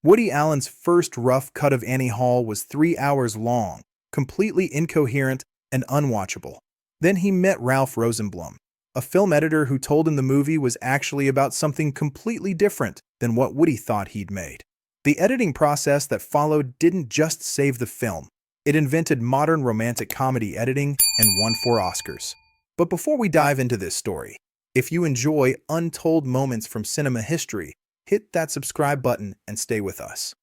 Woody Allen's first rough cut of Annie Hall was 3 hours long, completely incoherent and unwatchable. Then he met Ralph Rosenblum, a film editor who told him the movie was actually about something completely different than what Woody thought he'd made. The editing process that followed didn't just save the film. It invented modern romantic comedy editing and won 4 Oscars. But before we dive into this story, if you enjoy untold moments from cinema history, hit that subscribe button and stay with us.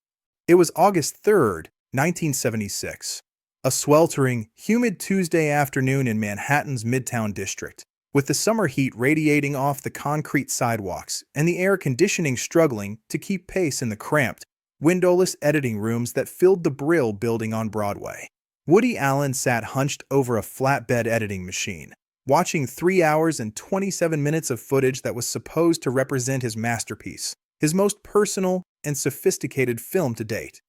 It was August 3rd, 1976, a sweltering, humid Tuesday afternoon in Manhattan's Midtown District, with the summer heat radiating off the concrete sidewalks and the air conditioning struggling to keep pace in the cramped, windowless editing rooms that filled the Brill building on Broadway. Woody Allen sat hunched over a flatbed editing machine, watching 3 hours and 27 minutes of footage that was supposed to represent his masterpiece, his most personal and sophisticated film to date.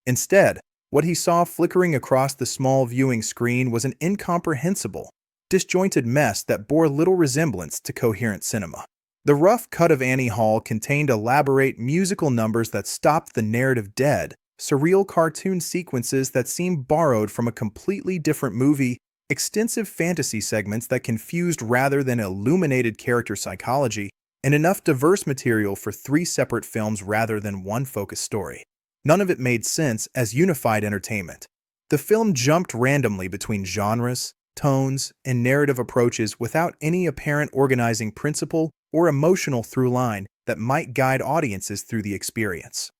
Instead, what he saw flickering across the small viewing screen was an incomprehensible, disjointed mess that bore little resemblance to coherent cinema. The rough cut of Annie Hall contained elaborate musical numbers that stopped the narrative dead, surreal cartoon sequences that seemed borrowed from a completely different movie, extensive fantasy segments that confused rather than illuminated character psychology, and enough diverse material for 3 separate films rather than one focused story. None of it made sense as unified entertainment. The film jumped randomly between genres, tones, and narrative approaches without any apparent organizing principle or emotional through line that might guide audiences through the experience.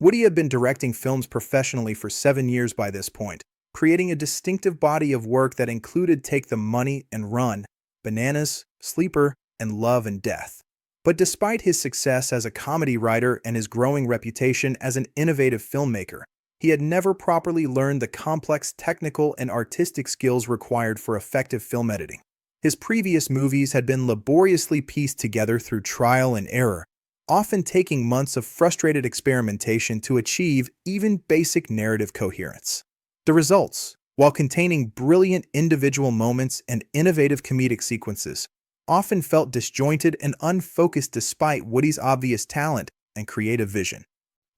Woody had been directing films professionally for 7 years by this point, creating a distinctive body of work that included Take the Money and Run, Bananas, Sleeper, and Love and Death. But despite his success as a comedy writer and his growing reputation as an innovative filmmaker, he had never properly learned the complex technical and artistic skills required for effective film editing. His previous movies had been laboriously pieced together through trial and error, often taking months of frustrated experimentation to achieve even basic narrative coherence. The results, while containing brilliant individual moments and innovative comedic sequences, often felt disjointed and unfocused despite Woody's obvious talent and creative vision.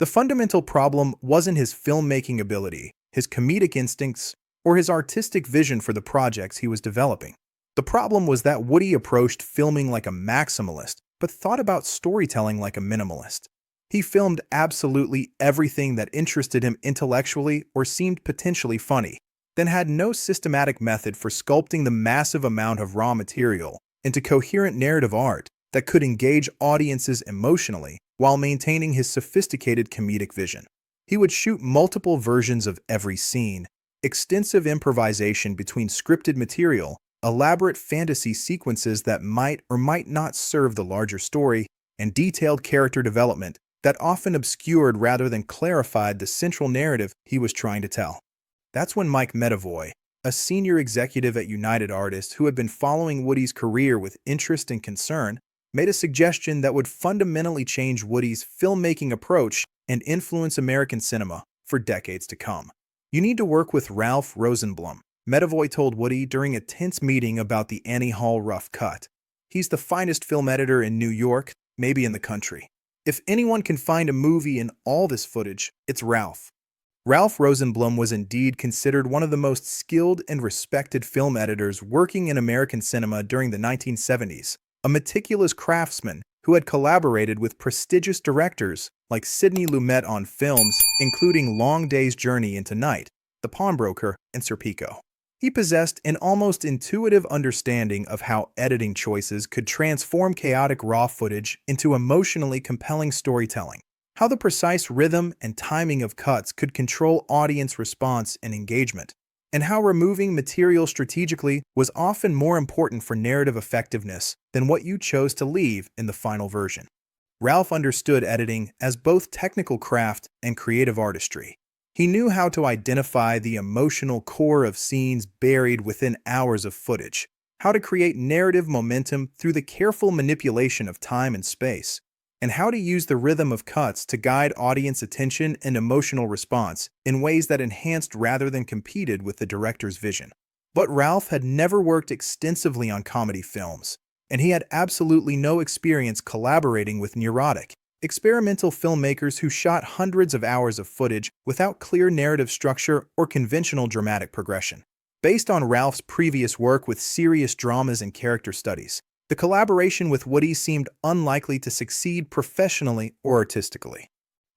The fundamental problem wasn't his filmmaking ability, his comedic instincts, or his artistic vision for the projects he was developing. The problem was that Woody approached filming like a maximalist, but thought about storytelling like a minimalist. He filmed absolutely everything that interested him intellectually or seemed potentially funny, then had no systematic method for sculpting the massive amount of raw material into coherent narrative art that could engage audiences emotionally while maintaining his sophisticated comedic vision. He would shoot multiple versions of every scene, extensive improvisation between scripted material, elaborate fantasy sequences that might or might not serve the larger story, and detailed character development that often obscured rather than clarified the central narrative he was trying to tell. That's when Mike Medavoy, a senior executive at United Artists who had been following Woody's career with interest and concern, made a suggestion that would fundamentally change Woody's filmmaking approach and influence American cinema for decades to come. "You need to work with Ralph Rosenblum," Medavoy told Woody during a tense meeting about the Annie Hall rough cut. "He's the finest film editor in New York, maybe in the country. If anyone can find a movie in all this footage, it's Ralph." Ralph Rosenblum was indeed considered one of the most skilled and respected film editors working in American cinema during the 1970s, a meticulous craftsman who had collaborated with prestigious directors like Sidney Lumet on films including Long Day's Journey into Night, The Pawnbroker, and Serpico. He possessed an almost intuitive understanding of how editing choices could transform chaotic raw footage into emotionally compelling storytelling, how the precise rhythm and timing of cuts could control audience response and engagement, and how removing material strategically was often more important for narrative effectiveness than what you chose to leave in the final version. Ralph understood editing as both technical craft and creative artistry. He knew how to identify the emotional core of scenes buried within hours of footage, how to create narrative momentum through the careful manipulation of time and space, and how to use the rhythm of cuts to guide audience attention and emotional response in ways that enhanced rather than competed with the director's vision. But Ralph had never worked extensively on comedy films, and he had absolutely no experience collaborating with neurotic, experimental filmmakers who shot hundreds of hours of footage without clear narrative structure or conventional dramatic progression. Based on Ralph's previous work with serious dramas and character studies, the collaboration with Woody seemed unlikely to succeed professionally or artistically.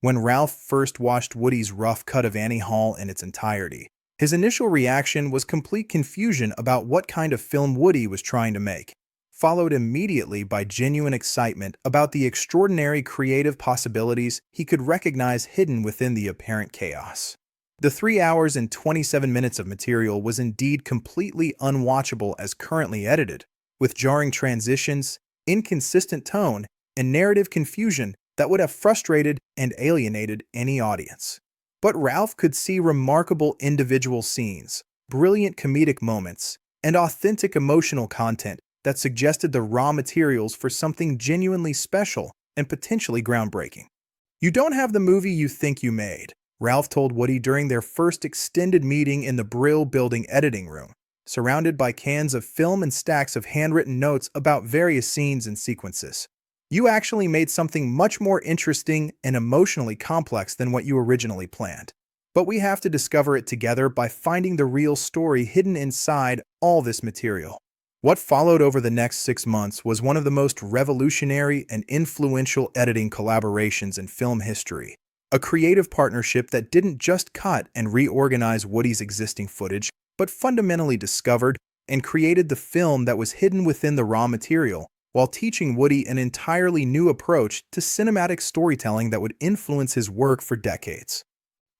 When Ralph first watched Woody's rough cut of Annie Hall in its entirety, his initial reaction was complete confusion about what kind of film Woody was trying to make, followed immediately by genuine excitement about the extraordinary creative possibilities he could recognize hidden within the apparent chaos. The 3 hours and 27 minutes of material was indeed completely unwatchable as currently edited, with jarring transitions, inconsistent tone, and narrative confusion that would have frustrated and alienated any audience. But Ralph could see remarkable individual scenes, brilliant comedic moments, and authentic emotional content that suggested the raw materials for something genuinely special and potentially groundbreaking. "You don't have the movie you think you made," Ralph told Woody during their first extended meeting in the Brill Building editing room, surrounded by cans of film and stacks of handwritten notes about various scenes and sequences. "You actually made something much more interesting and emotionally complex than what you originally planned. But we have to discover it together by finding the real story hidden inside all this material." What followed over the next 6 months was one of the most revolutionary and influential editing collaborations in film history. A creative partnership that didn't just cut and reorganize Woody's existing footage, but fundamentally discovered and created the film that was hidden within the raw material, while teaching Woody an entirely new approach to cinematic storytelling that would influence his work for decades.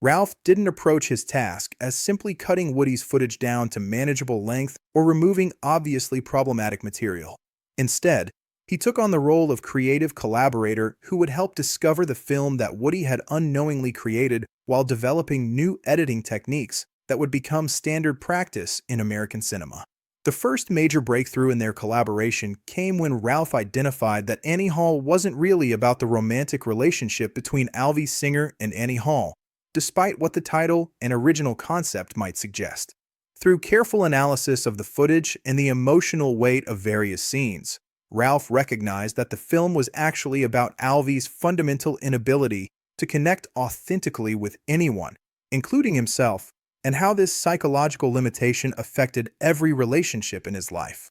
Ralph didn't approach his task as simply cutting Woody's footage down to manageable length or removing obviously problematic material. Instead, he took on the role of creative collaborator who would help discover the film that Woody had unknowingly created while developing new editing techniques that would become standard practice in American cinema. The first major breakthrough in their collaboration came when Ralph identified that Annie Hall wasn't really about the romantic relationship between Alvy Singer and Annie Hall, despite what the title and original concept might suggest. Through careful analysis of the footage and the emotional weight of various scenes, Ralph recognized that the film was actually about Alvy's fundamental inability to connect authentically with anyone, including himself, and how this psychological limitation affected every relationship in his life.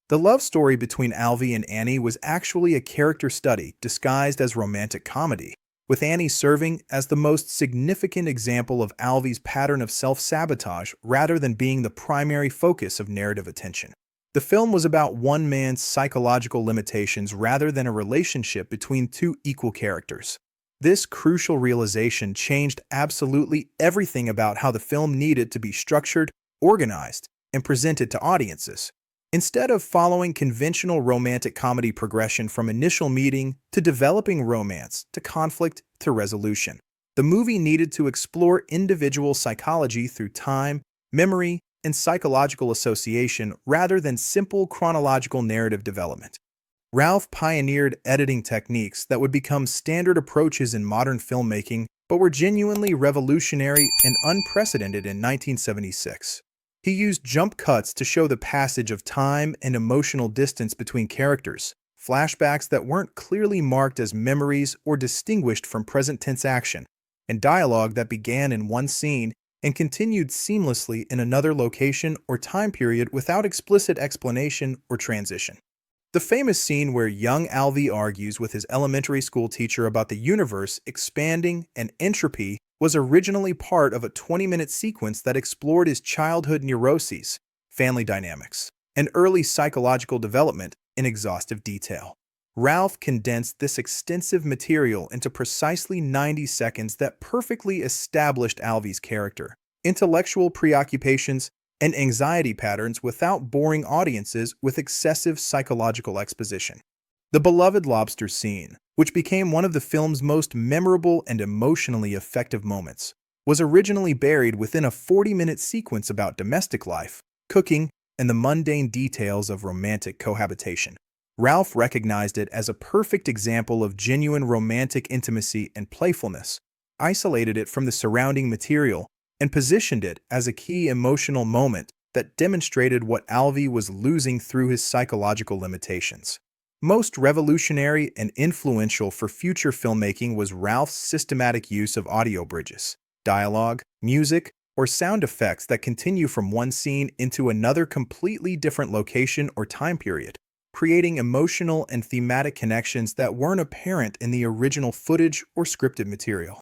The love story between Alvy and Annie was actually a character study disguised as romantic comedy, with Annie serving as the most significant example of Alvy's pattern of self-sabotage rather than being the primary focus of narrative attention. The film was about one man's psychological limitations rather than a relationship between two equal characters. This crucial realization changed absolutely everything about how the film needed to be structured, organized, and presented to audiences. Instead of following conventional romantic comedy progression from initial meeting to developing romance to conflict to resolution, the movie needed to explore individual psychology through time, memory, and psychological association rather than simple chronological narrative development. Ralph pioneered editing techniques that would become standard approaches in modern filmmaking but were genuinely revolutionary and unprecedented in 1976. He used jump cuts to show the passage of time and emotional distance between characters, flashbacks that weren't clearly marked as memories or distinguished from present-tense action, and dialogue that began in one scene and continued seamlessly in another location or time period without explicit explanation or transition. The famous scene where young Alvy argues with his elementary school teacher about the universe expanding and entropy was originally part of a 20-minute sequence that explored his childhood neuroses, family dynamics, and early psychological development in exhaustive detail. Ralph condensed this extensive material into precisely 90 seconds that perfectly established Alvy's character, intellectual preoccupations, and anxiety patterns without boring audiences with excessive psychological exposition. The beloved lobster scene, which became one of the film's most memorable and emotionally effective moments, was originally buried within a 40-minute sequence about domestic life, cooking, and the mundane details of romantic cohabitation. Ralph recognized it as a perfect example of genuine romantic intimacy and playfulness, isolated it from the surrounding material, and positioned it as a key emotional moment that demonstrated what Alvy was losing through his psychological limitations. Most revolutionary and influential for future filmmaking was Ralph's systematic use of audio bridges, dialogue, music, or sound effects that continue from one scene into another completely different location or time period, creating emotional and thematic connections that weren't apparent in the original footage or scripted material.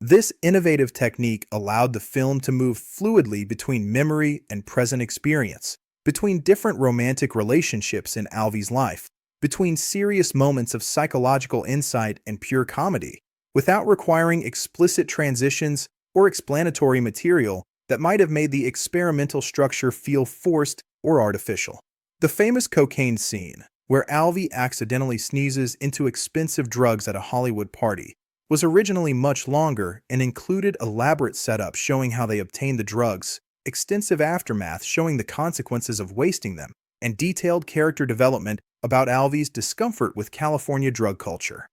This innovative technique allowed the film to move fluidly between memory and present experience, between different romantic relationships in Alvy's life, between serious moments of psychological insight and pure comedy, without requiring explicit transitions or explanatory material that might have made the experimental structure feel forced or artificial. The famous cocaine scene, where Alvy accidentally sneezes into expensive drugs at a Hollywood party, was originally much longer and included elaborate setups showing how they obtained the drugs, extensive aftermath showing the consequences of wasting them, and detailed character development about Alvy's discomfort with California drug culture.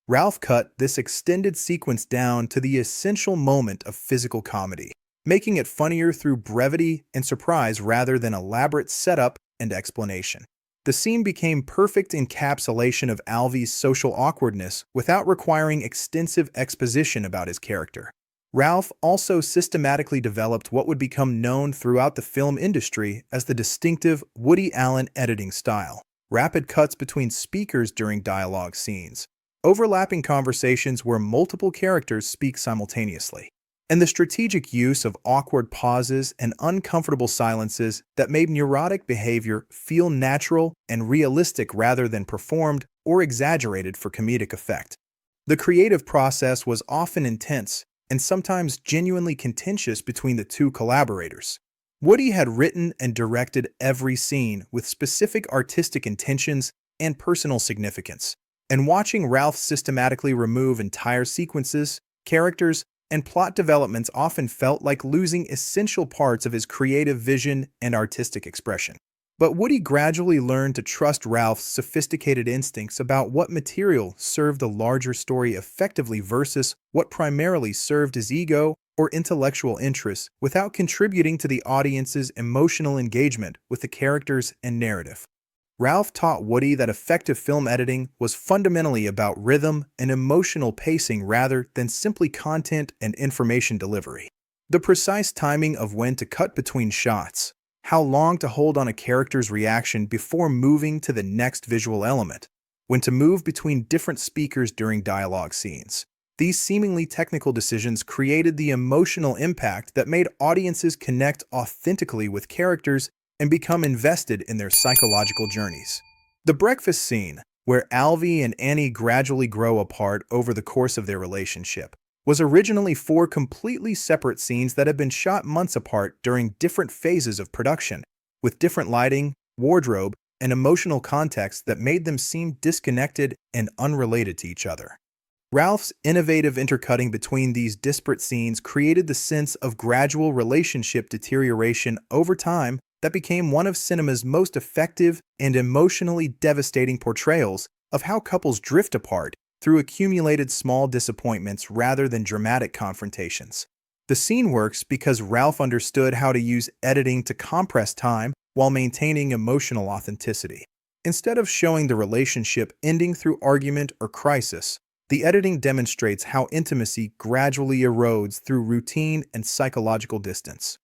Ralph cut this extended sequence down to the essential moment of physical comedy, making it funnier through brevity and surprise rather than elaborate setup and explanation. The scene became perfect encapsulation of Alvy's social awkwardness without requiring extensive exposition about his character. Ralph also systematically developed what would become known throughout the film industry as the distinctive Woody Allen editing style: rapid cuts between speakers during dialogue scenes, overlapping conversations where multiple characters speak simultaneously, and the strategic use of awkward pauses and uncomfortable silences that made neurotic behavior feel natural and realistic rather than performed or exaggerated for comedic effect. The creative process was often intense and sometimes genuinely contentious between the two collaborators. Woody had written and directed every scene with specific artistic intentions and personal significance, and watching Ralph systematically remove entire sequences, characters, and plot developments often felt like losing essential parts of his creative vision and artistic expression. But Woody gradually learned to trust Ralph's sophisticated instincts about what material served the larger story effectively versus what primarily served his ego or intellectual interests without contributing to the audience's emotional engagement with the characters and narrative. Ralph taught Woody that effective film editing was fundamentally about rhythm and emotional pacing rather than simply content and information delivery. The precise timing of when to cut between shots, how long to hold on a character's reaction before moving to the next visual element, when to move between different speakers during dialogue scenes. These seemingly technical decisions created the emotional impact that made audiences connect authentically with characters and become invested in their psychological journeys. The breakfast scene, where Alvy and Annie gradually grow apart over the course of their relationship, was originally 4 completely separate scenes that had been shot months apart during different phases of production, with different lighting, wardrobe, and emotional context that made them seem disconnected and unrelated to each other. Ralph's innovative intercutting between these disparate scenes created the sense of gradual relationship deterioration over time that became one of cinema's most effective and emotionally devastating portrayals of how couples drift apart through accumulated small disappointments rather than dramatic confrontations. The scene works because Ralph understood how to use editing to compress time while maintaining emotional authenticity. Instead of showing the relationship ending through argument or crisis, the editing demonstrates how intimacy gradually erodes through routine and psychological distance.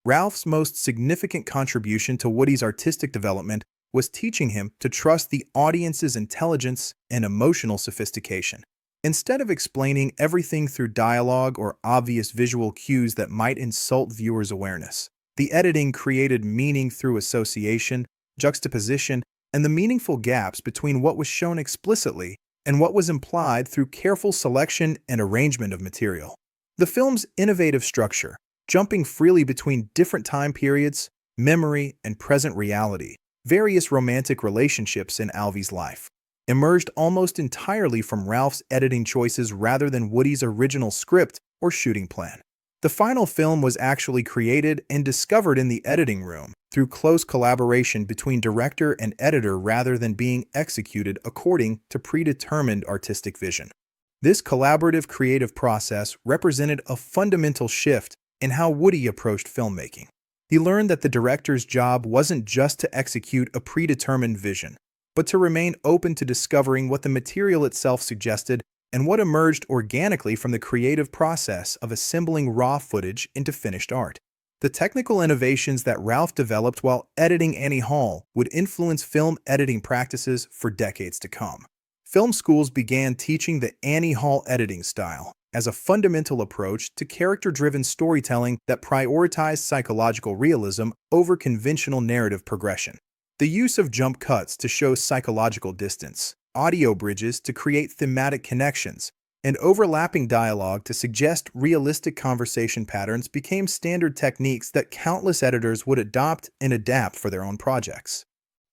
Ralph's most significant contribution to Woody's artistic development was teaching him to trust the audience's intelligence and emotional sophistication. Instead of explaining everything through dialogue or obvious visual cues that might insult viewers' awareness, the editing created meaning through association, juxtaposition, and the meaningful gaps between what was shown explicitly and what was implied through careful selection and arrangement of material. The film's innovative structure, jumping freely between different time periods, memory, and present reality, various romantic relationships in Alvy's life, emerged almost entirely from Ralph's editing choices rather than Woody's original script or shooting plan. The final film was actually created and discovered in the editing room through close collaboration between director and editor rather than being executed according to predetermined artistic vision. This collaborative creative process represented a fundamental shift in how Woody approached filmmaking. He learned that the director's job wasn't just to execute a predetermined vision, but to remain open to discovering what the material itself suggested and what emerged organically from the creative process of assembling raw footage into finished art. The technical innovations that Ralph developed while editing Annie Hall would influence film editing practices for decades to come. Film schools began teaching the Annie Hall editing style as a fundamental approach to character-driven storytelling that prioritized psychological realism over conventional narrative progression. The use of jump cuts to show psychological distance, audio bridges to create thematic connections, and overlapping dialogue to suggest realistic conversation patterns became standard techniques that countless editors would adopt and adapt for their own projects.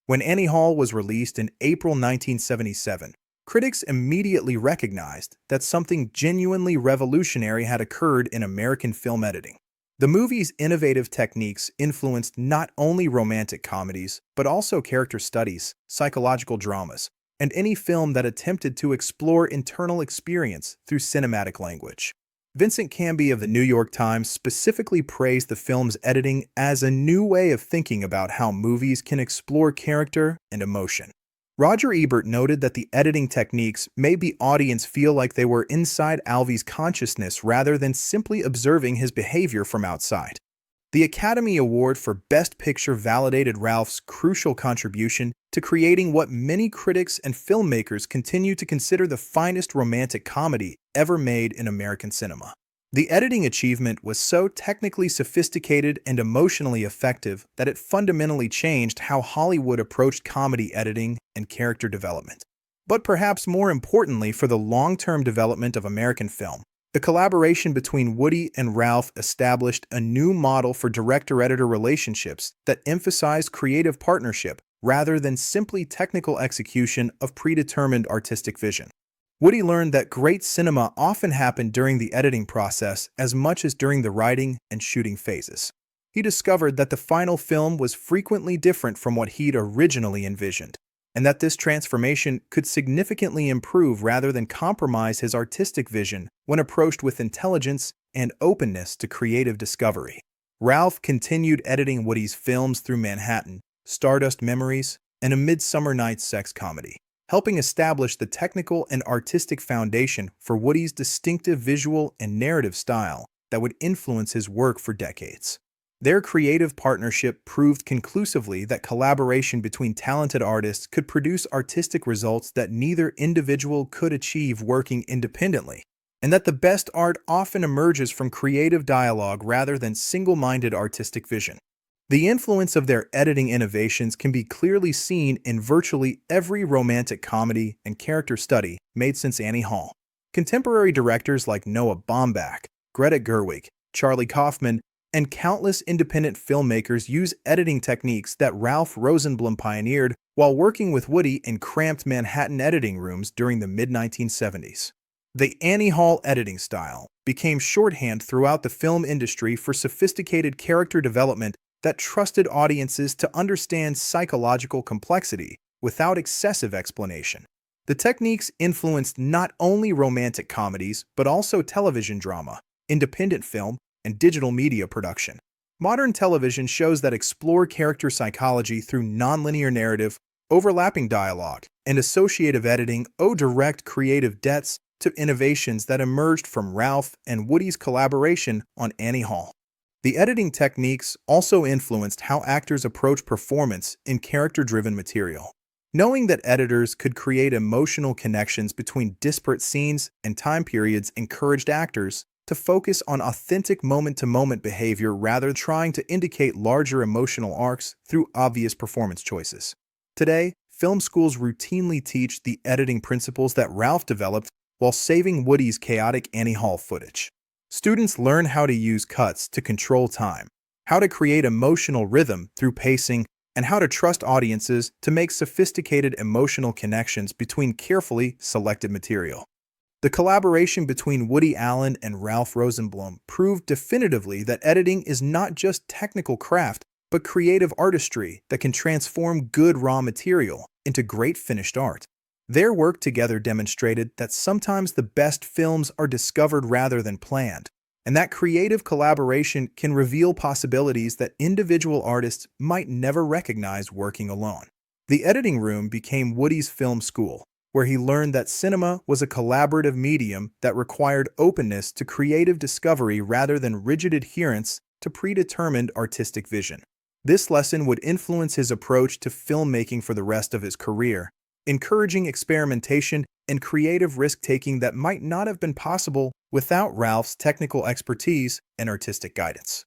When Annie Hall was released in April 1977, critics immediately recognized that something genuinely revolutionary had occurred in American film editing. The movie's innovative techniques influenced not only romantic comedies, but also character studies, psychological dramas, and any film that attempted to explore internal experience through cinematic language. Vincent Canby of the New York Times specifically praised the film's editing as a new way of thinking about how movies can explore character and emotion. Roger Ebert noted that the editing techniques made the audience feel like they were inside Alvey's consciousness rather than simply observing his behavior from outside. The Academy Award for Best Picture validated Ralph's crucial contribution to creating what many critics and filmmakers continue to consider the finest romantic comedy ever made in American cinema. The editing achievement was so technically sophisticated and emotionally effective that it fundamentally changed how Hollywood approached comedy editing and character development. But perhaps more importantly for the long-term development of American film, the collaboration between Woody and Ralph established a new model for director-editor relationships that emphasized creative partnership rather than simply technical execution of predetermined artistic vision. Woody learned that great cinema often happened during the editing process as much as during the writing and shooting phases. He discovered that the final film was frequently different from what he'd originally envisioned, and that this transformation could significantly improve rather than compromise his artistic vision when approached with intelligence and openness to creative discovery. Ralph continued editing Woody's films through Manhattan, Stardust Memories, and A Midsummer Night's Sex Comedy, helping establish the technical and artistic foundation for Woody's distinctive visual and narrative style that would influence his work for decades. Their creative partnership proved conclusively that collaboration between talented artists could produce artistic results that neither individual could achieve working independently, and that the best art often emerges from creative dialogue rather than single-minded artistic vision. The influence of their editing innovations can be clearly seen in virtually every romantic comedy and character study made since Annie Hall. Contemporary directors like Noah Baumbach, Greta Gerwig, Charlie Kaufman, and countless independent filmmakers use editing techniques that Ralph Rosenblum pioneered while working with Woody in cramped Manhattan editing rooms during the mid-1970s. The Annie Hall editing style became shorthand throughout the film industry for sophisticated character development that trusted audiences to understand psychological complexity without excessive explanation. The techniques influenced not only romantic comedies, but also television drama, independent film, and digital media production. Modern television shows that explore character psychology through nonlinear narrative, overlapping dialogue, and associative editing owe direct creative debts to innovations that emerged from Ralph and Woody's collaboration on Annie Hall. The editing techniques also influenced how actors approach performance in character-driven material. Knowing that editors could create emotional connections between disparate scenes and time periods encouraged actors to focus on authentic moment-to-moment behavior rather than trying to indicate larger emotional arcs through obvious performance choices. Today, film schools routinely teach the editing principles that Ralph developed while saving Woody's chaotic Annie Hall footage. Students learn how to use cuts to control time, how to create emotional rhythm through pacing, and how to trust audiences to make sophisticated emotional connections between carefully selected material. The collaboration between Woody Allen and Ralph Rosenblum proved definitively that editing is not just technical craft, but creative artistry that can transform good raw material into great finished art. Their work together demonstrated that sometimes the best films are discovered rather than planned, and that creative collaboration can reveal possibilities that individual artists might never recognize working alone. The editing room became Woody's film school, where he learned that cinema was a collaborative medium that required openness to creative discovery rather than rigid adherence to predetermined artistic vision. This lesson would influence his approach to filmmaking for the rest of his career, encouraging experimentation and creative risk-taking that might not have been possible without Ralph's technical expertise and artistic guidance.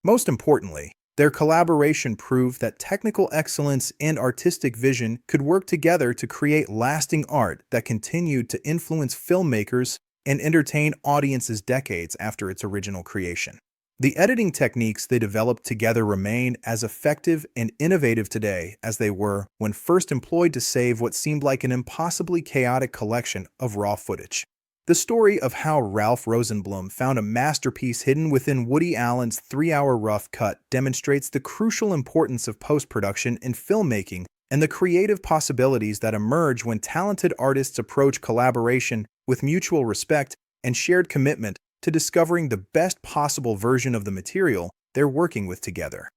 Most importantly, their collaboration proved that technical excellence and artistic vision could work together to create lasting art that continued to influence filmmakers and entertain audiences decades after its original creation. The editing techniques they developed together remain as effective and innovative today as they were when first employed to save what seemed like an impossibly chaotic collection of raw footage. The story of how Ralph Rosenblum found a masterpiece hidden within Woody Allen's 3-hour rough cut demonstrates the crucial importance of post-production in filmmaking and the creative possibilities that emerge when talented artists approach collaboration with mutual respect and shared commitment to discovering the best possible version of the material they're working with together.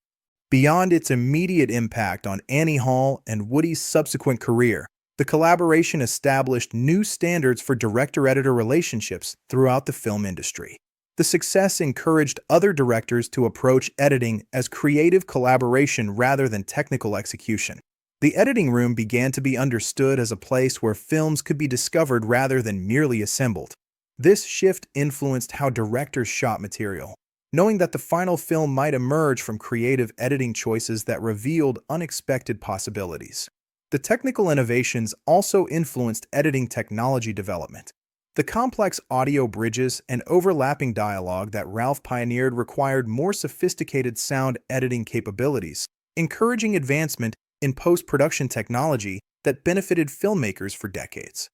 Beyond its immediate impact on Annie Hall and Woody's subsequent career, the collaboration established new standards for director-editor relationships throughout the film industry. The success encouraged other directors to approach editing as creative collaboration rather than technical execution. The editing room began to be understood as a place where films could be discovered rather than merely assembled. This shift influenced how directors shot material, knowing that the final film might emerge from creative editing choices that revealed unexpected possibilities. The technical innovations also influenced editing technology development. The complex audio bridges and overlapping dialogue that Ralph pioneered required more sophisticated sound editing capabilities, encouraging advancement in post-production technology that benefited filmmakers for decades.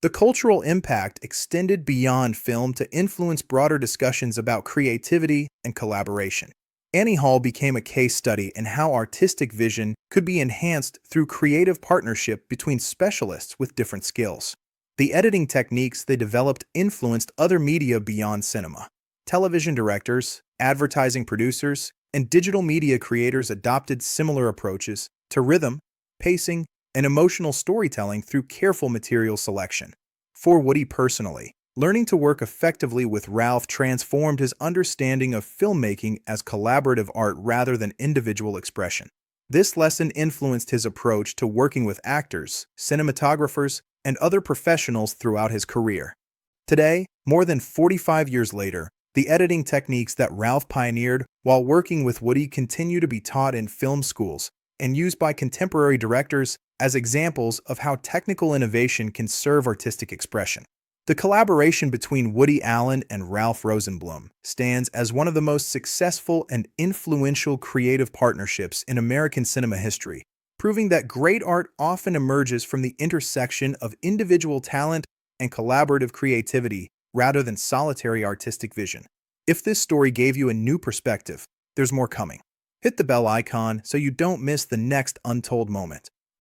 The cultural impact extended beyond film to influence broader discussions about creativity and collaboration. Annie Hall became a case study in how artistic vision could be enhanced through creative partnership between specialists with different skills. The editing techniques they developed influenced other media beyond cinema. Television directors, advertising producers, and digital media creators adopted similar approaches to rhythm, pacing, and emotional storytelling through careful material selection. For Woody personally, learning to work effectively with Ralph transformed his understanding of filmmaking as collaborative art rather than individual expression. This lesson influenced his approach to working with actors, cinematographers, and other professionals throughout his career. Today, more than 45 years later, the editing techniques that Ralph pioneered while working with Woody continue to be taught in film schools and used by contemporary directors as examples of how technical innovation can serve artistic expression. The collaboration between Woody Allen and Ralph Rosenblum stands as one of the most successful and influential creative partnerships in American cinema history, proving that great art often emerges from the intersection of individual talent and collaborative creativity rather than solitary artistic vision. If this story gave you a new perspective, there's more coming. Hit the bell icon so you don't miss the next Untold moment.